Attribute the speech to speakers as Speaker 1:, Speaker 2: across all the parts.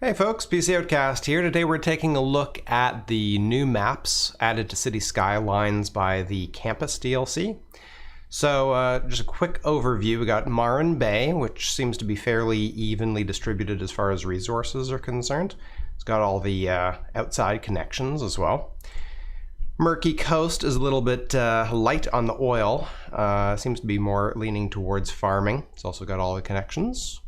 Speaker 1: Hey folks, PC Outcast here. Today we're taking a look at the new maps added to City Skylines by the Campus DLC. So just a quick overview, we got Marin Bay, which seems to be fairly evenly distributed as far as resources are concerned. It's got all the outside connections as well. Murky Coast is a little bit light on the oil, seems to be more leaning towards farming. It's also got all the connections.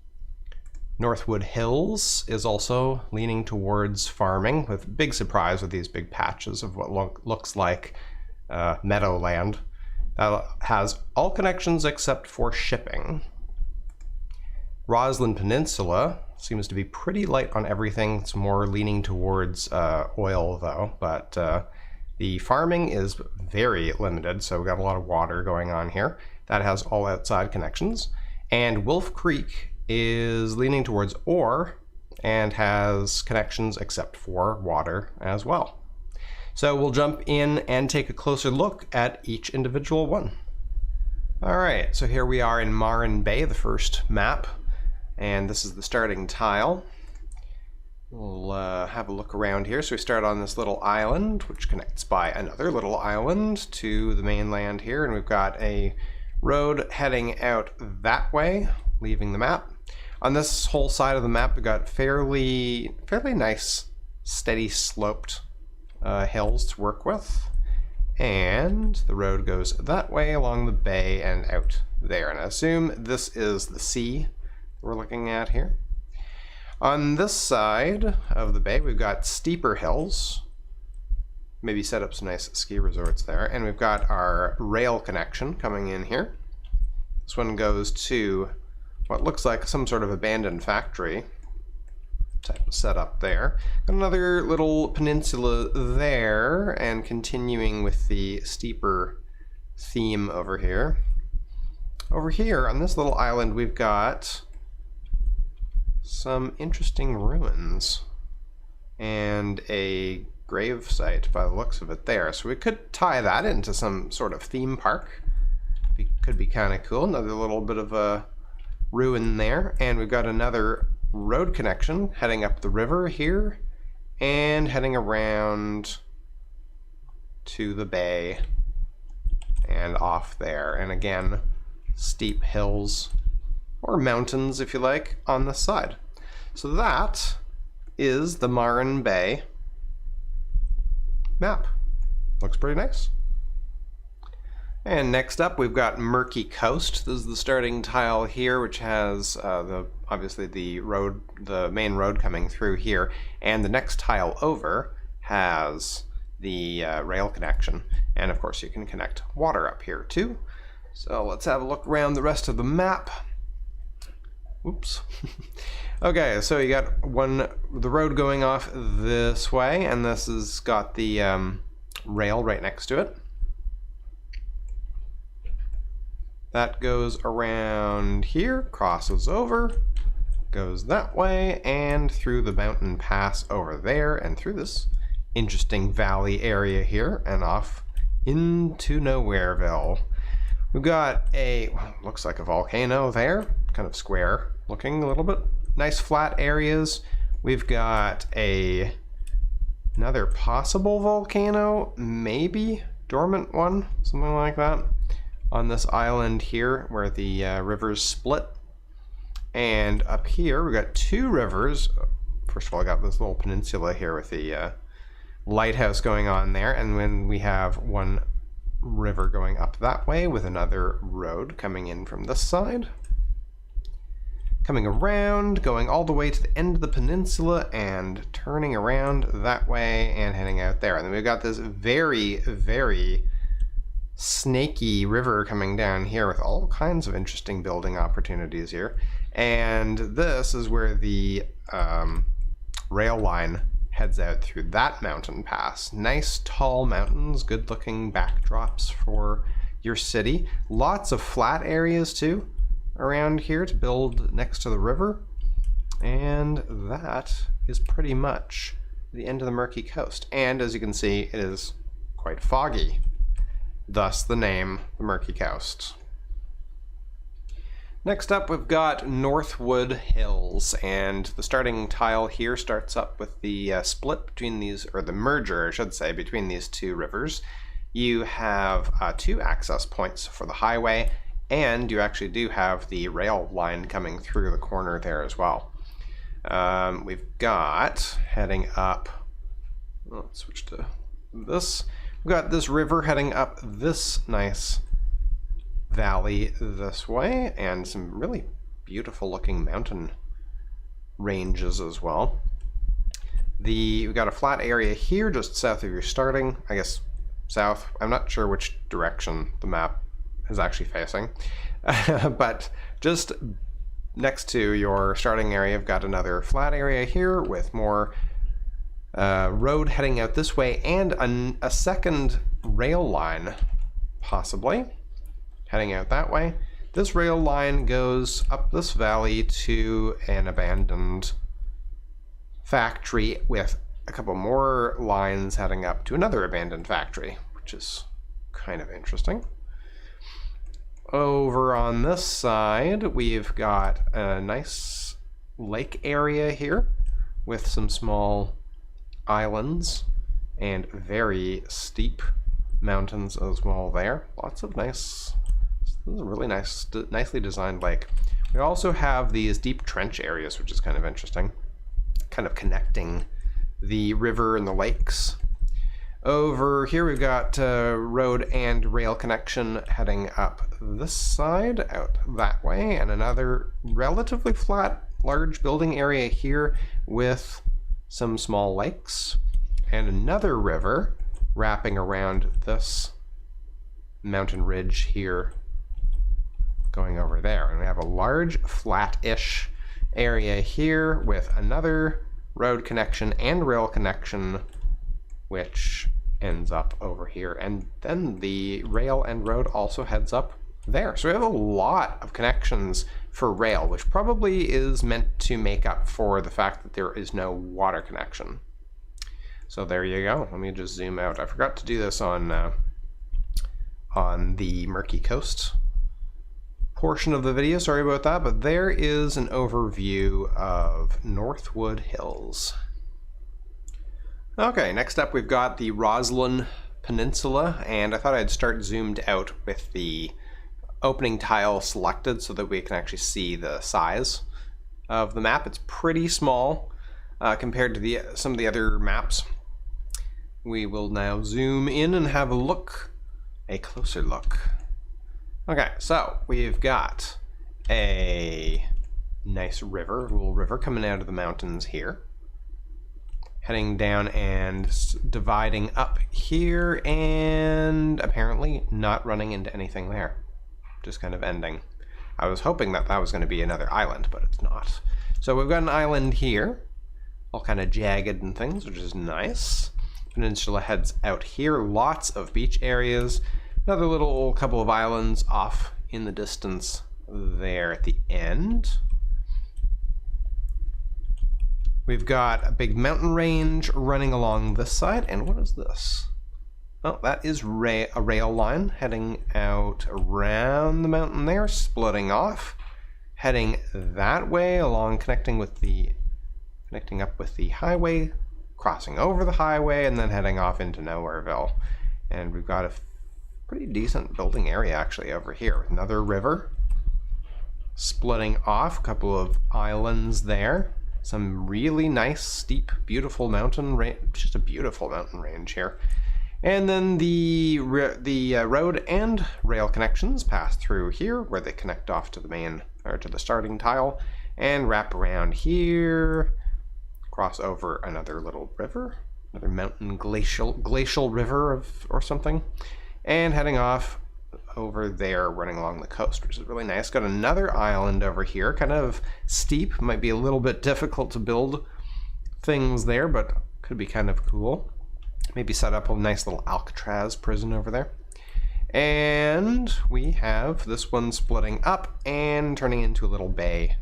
Speaker 1: Northwood Hills is also leaning towards farming, with big surprise with these big patches of what looks like meadowland. That has all connections except for shipping. Rosslyn Peninsula seems to be pretty light on everything. It's more leaning towards oil though, but the farming is very limited, so we've got a lot of water going on here. That has all outside connections. And Wolf Creek is leaning towards ore and has connections except for water as well. So we'll jump in and take a closer look at each individual one. Alright, so here we are in Marin Bay, the first map, and this is the starting tile. We'll have a look around here. So we start on this little island, which connects by another little island to the mainland here, and we've got a road heading out that way, leaving the map. On this whole side of the map, we've got fairly nice, steady sloped hills to work with. And the road goes that way along the bay and out there. And I assume this is the sea we're looking at here. On this side of the bay, we've got steeper hills. Maybe set up some nice ski resorts there. And we've got our rail connection coming in here. This one goes to what looks like some sort of abandoned factory type of setup there. Another little peninsula there, and continuing with the steeper theme over here. Over here on this little island, we've got some interesting ruins and a grave site by the looks of it there. So we could tie that into some sort of theme park. Could be kind of cool. Another little bit of a ruin there, and we've got another road connection heading up the river here and heading around to the bay and off there. And again, steep hills or mountains, if you like, on this side. So that is the Marin Bay map. Looks pretty nice. And next up, we've got Murky Coast. This is the starting tile here, which has obviously the main road coming through here, and the next tile over has the rail connection. And of course, you can connect water up here too. So let's have a look around the rest of the map. Oops. Okay, so you got the road going off this way, and this has got the rail right next to it. That goes around here, crosses over, goes that way, and through the mountain pass over there, and through this interesting valley area here, and off into Nowhereville. We've got looks like a volcano there, kind of square looking a little bit. Nice flat areas. We've got another possible volcano, maybe dormant one, something like that, on this island here where the rivers split. And up here we've got two rivers. First of all, I got this little peninsula here with the lighthouse going on there, and then we have one river going up that way with another road coming in from this side, coming around, going all the way to the end of the peninsula and turning around that way and heading out there. And then we've got this very snaky river coming down here with all kinds of interesting building opportunities here. And this is where the rail line heads out through that mountain pass. Nice tall mountains, good looking backdrops for your city. Lots of flat areas too around here to build next to the river. And that is pretty much the end of the Murky Coast. And as you can see, it is quite foggy. Thus the name, the Murky Coast. Next up, we've got Northwood Hills, and the starting tile here starts up with the split between these, or the merger, I should say, between these two rivers. You have 2 access points for the highway, and you actually do have the rail line coming through the corner there as well. We've got, heading up, let's switch to this, we've got this river heading up this nice valley this way, and some really beautiful looking mountain ranges as well. We've got a flat area here just south of your starting, I guess south. I'm not sure which direction the map is actually facing, but just next to your starting area, you've got another flat area here with more road heading out this way, and a second rail line possibly heading out that way. This rail line goes up this valley to an abandoned factory with a couple more lines heading up to another abandoned factory, which is kind of interesting. Over on this side, we've got a nice lake area here with some small islands and very steep mountains as well there. Lots of nice, this is a really nice, nicely designed lake. We also have these deep trench areas, which is kind of interesting, kind of connecting the river and the lakes. Over here we've got road and rail connection heading up this side, out that way, and another relatively flat, large building area here with some small lakes, and another river wrapping around this mountain ridge here, going over there. And we have a large, flat-ish area here with another road connection and rail connection, which ends up over here, and then the rail and road also heads up there. So we have a lot of connections for rail, which probably is meant to make up for the fact that there is no water connection. So there you go. Let me just zoom out. I forgot to do this on the Murky Coast portion of the video, sorry about that, but there is an overview of Northwood Hills. Okay, next up we've got the Rosslyn Peninsula, and I thought I'd start zoomed out with the opening tile selected so that we can actually see the size of the map. It's pretty small compared to some of the other maps. We will now zoom in and have a closer look. Okay, so we've got a nice river, little river coming out of the mountains here, heading down and dividing up here, and apparently not running into anything there, just kind of ending. I was hoping that that was going to be another island, but it's not. So we've got an island here, all kind of jagged and things, which is nice. Peninsula heads out here, lots of beach areas. Another little couple of islands off in the distance there at the end. We've got a big mountain range running along this side, and what is this? Oh, that is a rail line heading out around the mountain there, splitting off, heading that way along, connecting up with the highway, crossing over the highway, and then heading off into Nowhereville. And we've got a pretty decent building area actually over here. Another river splitting off, a couple of islands there, some really nice, steep, beautiful mountain range, just a beautiful mountain range here. And then the road and rail connections pass through here, where they connect off to the main, or to the starting tile, and wrap around here, cross over another little river, another mountain glacial river or something, and heading off over there, running along the coast, which is really nice. Got another island over here, kind of steep, might be a little bit difficult to build things there, but could be kind of cool. Maybe set up a nice little Alcatraz prison over there. And we have this one splitting up and turning into a little bay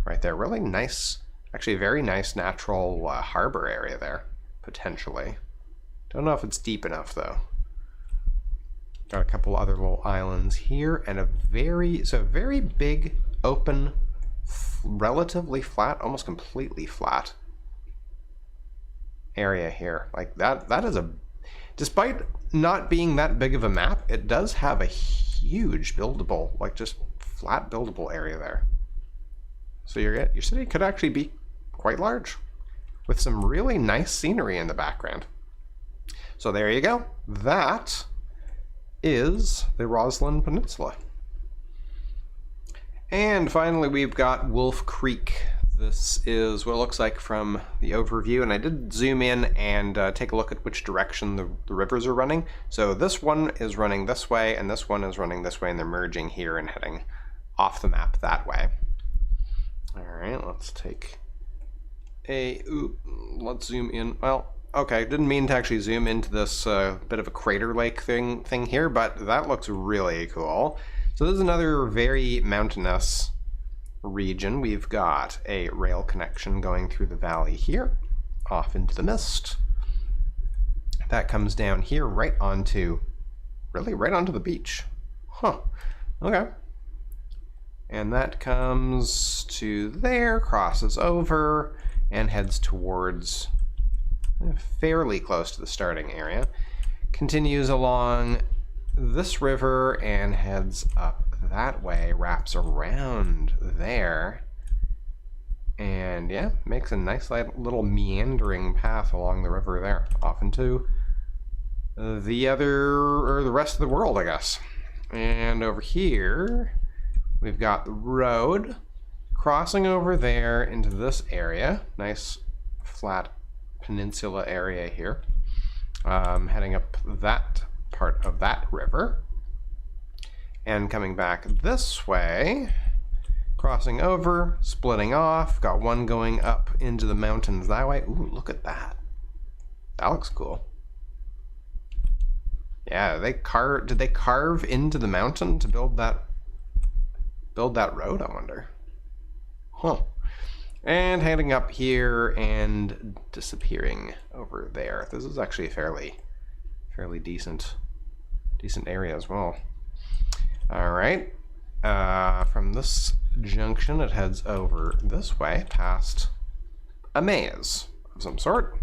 Speaker 1: right there. Really nice, actually a very nice natural harbor area there, potentially. Don't know if it's deep enough though. Got a couple other little islands here, and a very big open, relatively flat, almost completely flat area here. Like that is a, despite not being that big of a map, it does have a huge buildable, like just flat buildable area there. So your city could actually be quite large with some really nice scenery in the background. So there you go. That is the Rosslyn Peninsula. And finally, we've got Wolf Creek. This is what it looks like from the overview, and I did zoom in and take a look at which direction the rivers are running. So this one is running this way, and this one is running this way, and they're merging here and heading off the map that way. All right, let's take a, let's zoom in. Well, okay, didn't mean to actually zoom into this bit of a crater lake thing here, but that looks really cool. So this is another very mountainous region. We've got a rail connection going through the valley here, off into the mist. That comes down here right onto, really right onto the beach. Huh, okay. And that comes to there, crosses over, and heads towards fairly close to the starting area. Continues along this river and heads up that way, wraps around there, and yeah, makes a nice little meandering path along the river there, off into the rest of the world, I guess. And over here, we've got the road crossing over there into this area, nice flat peninsula area here, heading up that part of that river. And coming back this way, crossing over, splitting off, got one going up into the mountains that way. Ooh, look at that. That looks cool. Yeah, did they carve into the mountain to build that road, I wonder? Huh. And heading up here and disappearing over there. This is actually a fairly decent area as well. All right, from this junction, it heads over this way, past a maze of some sort,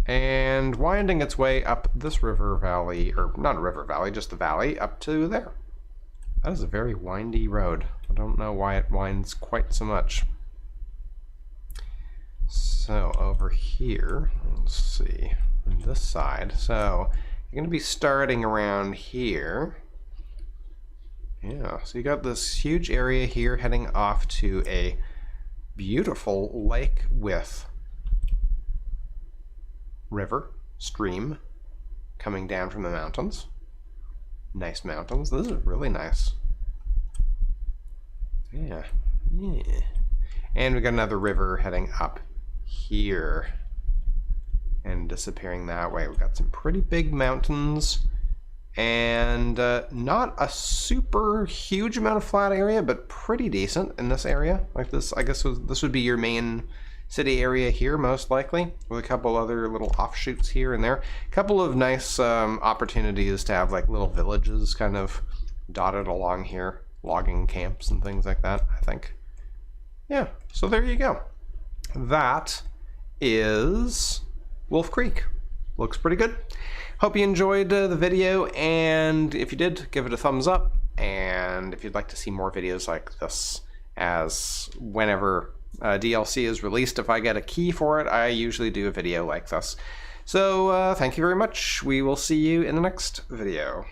Speaker 1: and winding its way up this river valley, or not a river valley, just the valley, up to there. That is a very windy road. I don't know why it winds quite so much. So over here, let's see, on this side, so you're gonna be starting around here. Yeah, so you got this huge area here heading off to a beautiful lake with river, stream coming down from the mountains. Nice mountains. This is really nice. Yeah. And we got another river heading up here and disappearing that way. We've got some pretty big mountains. And not a super huge amount of flat area, but pretty decent in this area. Like this, I guess this would be your main city area here, most likely, with a couple other little offshoots here and there. A couple of nice opportunities to have like little villages kind of dotted along here, logging camps and things like that, I think. Yeah, so there you go. That is Wolf Creek. Looks pretty good. Hope you enjoyed the video, and if you did, give it a thumbs up. And if you'd like to see more videos like this, as whenever DLC is released, if I get a key for it, I usually do a video like this. So thank you very much. We will see you in the next video.